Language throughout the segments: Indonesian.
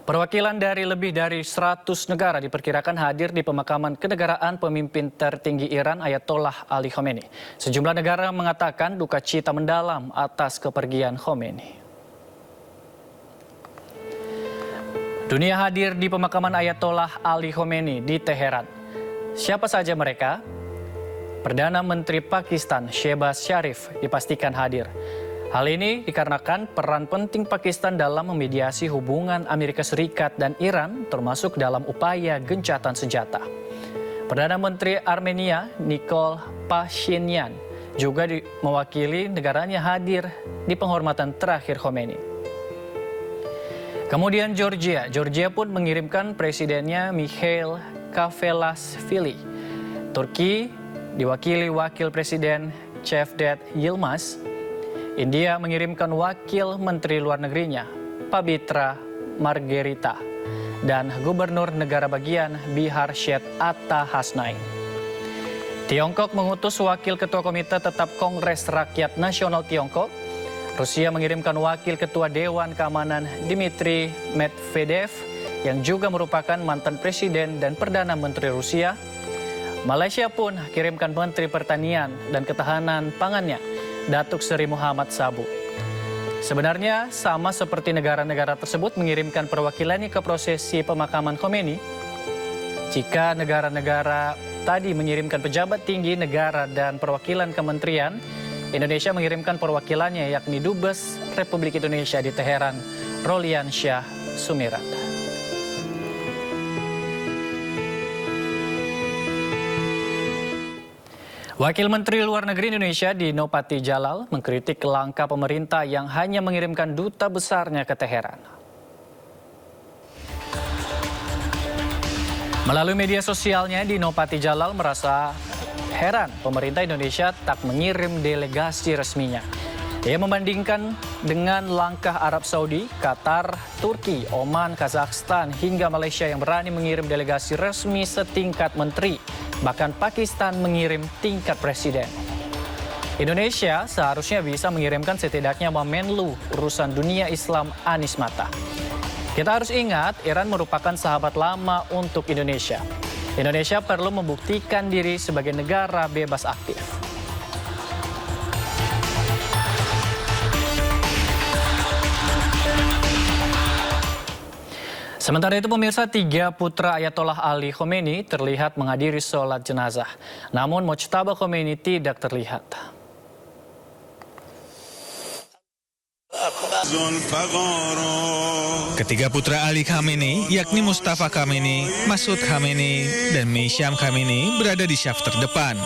Perwakilan dari lebih dari 100 negara diperkirakan hadir di pemakaman kenegaraan pemimpin tertinggi Iran Ayatollah Ali Khamenei. Sejumlah negara mengatakan duka cita mendalam atas kepergian Khamenei. Dunia hadir di pemakaman Ayatollah Ali Khamenei di Teheran. Siapa saja mereka? Perdana Menteri Pakistan Shehbaz Sharif dipastikan hadir. Hal ini dikarenakan peran penting Pakistan dalam memediasi hubungan Amerika Serikat dan Iran termasuk dalam upaya gencatan senjata. Perdana Menteri Armenia Nikol Pashinyan juga mewakili negaranya hadir di penghormatan terakhir Khamenei. Kemudian Georgia pun mengirimkan presidennya Mikhail Kavelasvili. Turki diwakili Wakil Presiden Cevdet Yilmaz. India mengirimkan Wakil Menteri Luar Negerinya, Pabitra Margarita, dan Gubernur Negara Bagian Bihar Syed Atta Hasnai. Tiongkok mengutus Wakil Ketua Komite Tetap Kongres Rakyat Nasional Tiongkok. Rusia mengirimkan Wakil Ketua Dewan Keamanan Dmitry Medvedev, yang juga merupakan mantan Presiden dan Perdana Menteri Rusia. Malaysia pun kirimkan Menteri Pertanian dan Ketahanan Pangannya, Datuk Seri Muhammad Sabu. Sebenarnya sama seperti negara-negara tersebut mengirimkan perwakilannya ke prosesi pemakaman Khamenei. Jika negara-negara tadi mengirimkan pejabat tinggi negara dan perwakilan kementerian, Indonesia mengirimkan perwakilannya yakni Dubes Republik Indonesia di Teheran, Rolian Syah Sumirat. Wakil Menteri Luar Negeri Indonesia Dino Patijalal mengkritik langkah pemerintah yang hanya mengirimkan duta besarnya ke Teheran. Melalui media sosialnya, Dino Patijalal merasa heran pemerintah Indonesia tak mengirim delegasi resminya. Ia membandingkan dengan langkah Arab Saudi, Qatar, Turki, Oman, Kazakhstan hingga Malaysia yang berani mengirim delegasi resmi setingkat menteri. Bahkan Pakistan mengirim tingkat presiden. Indonesia seharusnya bisa mengirimkan setidaknya Wamenlu urusan dunia Islam Anies Mata. Kita harus ingat, Iran merupakan sahabat lama untuk Indonesia. Indonesia perlu membuktikan diri sebagai negara bebas aktif. Sementara itu pemirsa, 3 putra Ayatollah Ali Khamenei terlihat menghadiri sholat jenazah. Namun Mojtaba Khomeini tidak terlihat. Ketiga putra Ali Khamenei, yakni Mustafa Khamenei, Masud Khamenei, dan Meisham Khamenei berada di syaf terdepan.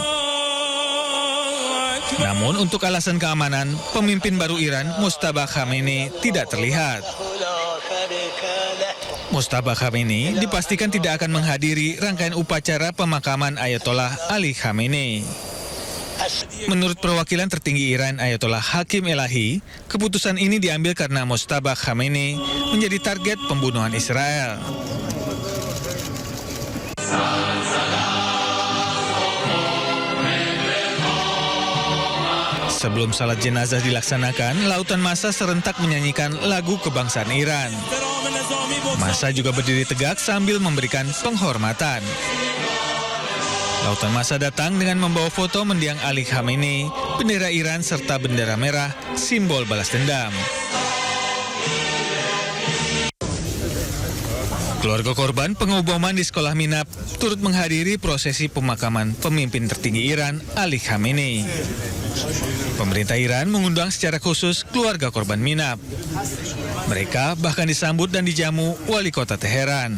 Namun untuk alasan keamanan, pemimpin baru Iran, Mojtaba Khamenei, tidak terlihat. Mojtaba Khamenei dipastikan tidak akan menghadiri rangkaian upacara pemakaman Ayatollah Ali Khamenei. Menurut perwakilan tertinggi Iran Ayatollah Hakim Elahi, keputusan ini diambil karena Mojtaba Khamenei menjadi target pembunuhan Israel. Sebelum salat jenazah dilaksanakan, lautan massa serentak menyanyikan lagu kebangsaan Iran. Massa juga berdiri tegak sambil memberikan penghormatan. Lautan massa datang dengan membawa foto mendiang Ali Khamenei, bendera Iran serta bendera merah, simbol balas dendam. Keluarga korban pengoboman di sekolah Minab turut menghadiri prosesi pemakaman pemimpin tertinggi Iran, Ali Khamenei. Pemerintah Iran mengundang secara khusus keluarga korban Minab. Mereka bahkan disambut dan dijamu wali kota Teheran.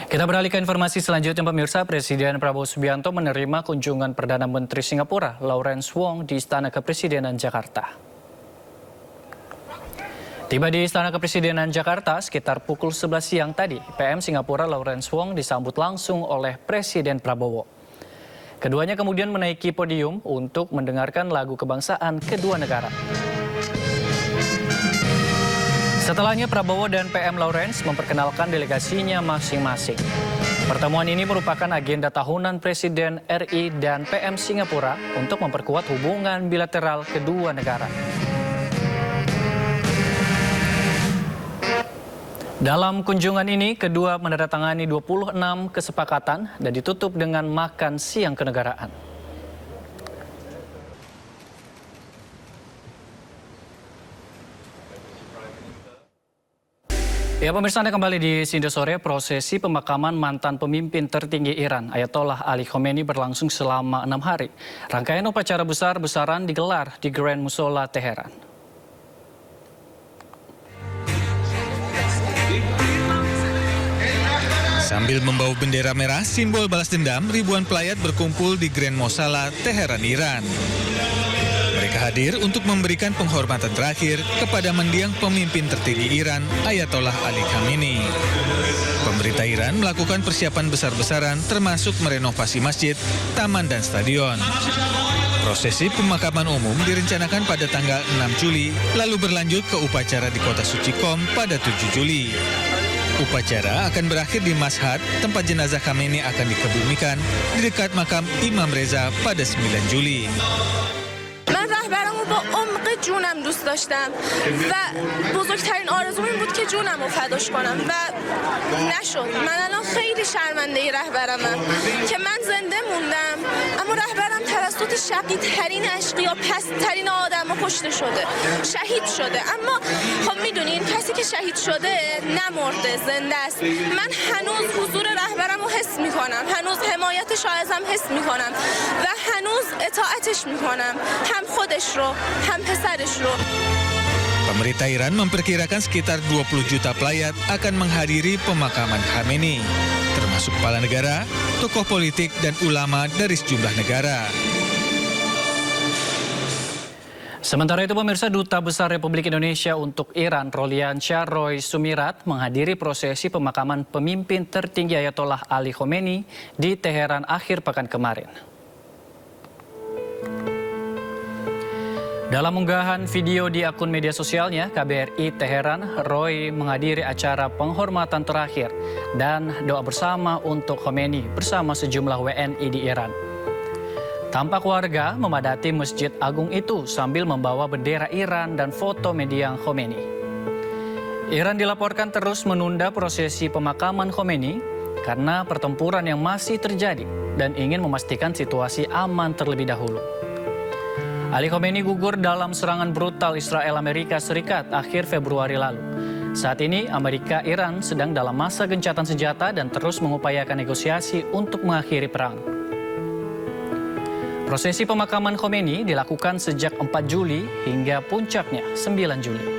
Kita beralih ke informasi selanjutnya pemirsa. Presiden Prabowo Subianto menerima kunjungan Perdana Menteri Singapura Lawrence Wong di Istana Kepresidenan Jakarta. Tiba di Istana Kepresidenan Jakarta sekitar pukul 11 siang tadi, PM Singapura Lawrence Wong disambut langsung oleh Presiden Prabowo. Keduanya kemudian menaiki podium untuk mendengarkan lagu kebangsaan kedua negara. Setelahnya Prabowo dan PM Lawrence memperkenalkan delegasinya masing-masing. Pertemuan ini merupakan agenda tahunan Presiden RI dan PM Singapura untuk memperkuat hubungan bilateral kedua negara. Dalam kunjungan ini, kedua menandatangani 26 kesepakatan dan ditutup dengan makan siang kenegaraan. Ya pemirsa, Anda kembali di Sindo Sore. Prosesi pemakaman mantan pemimpin tertinggi Iran, Ayatollah Ali Khamenei berlangsung selama 6 hari. Rangkaian upacara besar-besaran digelar di Grand Musola Teheran. Sambil membawa bendera merah, simbol balas dendam, ribuan pelayat berkumpul di Grand Musola Teheran, Iran. Mereka hadir untuk memberikan penghormatan terakhir kepada mendiang pemimpin tertinggi Iran, Ayatollah Ali Khamenei. Pemerintah Iran melakukan persiapan besar-besaran termasuk merenovasi masjid, taman, dan stadion. Prosesi pemakaman umum direncanakan pada tanggal 6 Juli, lalu berlanjut ke upacara di kota suci Qom pada 7 Juli. Upacara akan berakhir di Mashhad, tempat jenazah Khamenei akan dikebumikan di dekat makam Imam Reza pada 9 Juli. من رهبرمو با عمق جونم دوست داشتم و بزرگترین آرزوم این بود که جونم رو فداش کنم و نشد. من الان خیلی شرمنده رهبرمم که من زنده موندم، اما رهبرم توسط شقی ترین اشقیا پست‌ترین آدم‌ها کشته شده، شهید شده. اما خب میدونین کسی که شهید شده نمرده، زنده است. من هنوز حضور رهبرم رو حس میکنم، هنوز حمایتش رو ازم حس میکنم و هنوز اطاعتش میکنم، هم خودش رو هم پسرش رو. Pemerintah Iran memperkirakan sekitar 20 juta pelayat akan menghadiri pemakaman Khamenei, termasuk kepala negara, tokoh politik, dan ulama dari sejumlah negara. Sementara itu pemirsa, Duta Besar Republik Indonesia untuk Iran, Rolian Roy Sumirat, menghadiri prosesi pemakaman pemimpin tertinggi Ayatollah Ali Khamenei di Teheran akhir pekan kemarin. Dalam unggahan video di akun media sosialnya, KBRI Teheran, Roy menghadiri acara penghormatan terakhir dan doa bersama untuk Khamenei bersama sejumlah WNI di Iran. Tampak warga memadati Masjid Agung itu sambil membawa bendera Iran dan foto mendiang Khamenei. Iran dilaporkan terus menunda prosesi pemakaman Khamenei karena pertempuran yang masih terjadi dan ingin memastikan situasi aman terlebih dahulu. Ali Khamenei gugur dalam serangan brutal Israel Amerika Serikat akhir Februari lalu. Saat ini Amerika Iran sedang dalam masa gencatan senjata dan terus mengupayakan negosiasi untuk mengakhiri perang. Prosesi pemakaman Khamenei dilakukan sejak 4 Juli hingga puncaknya 9 Juli.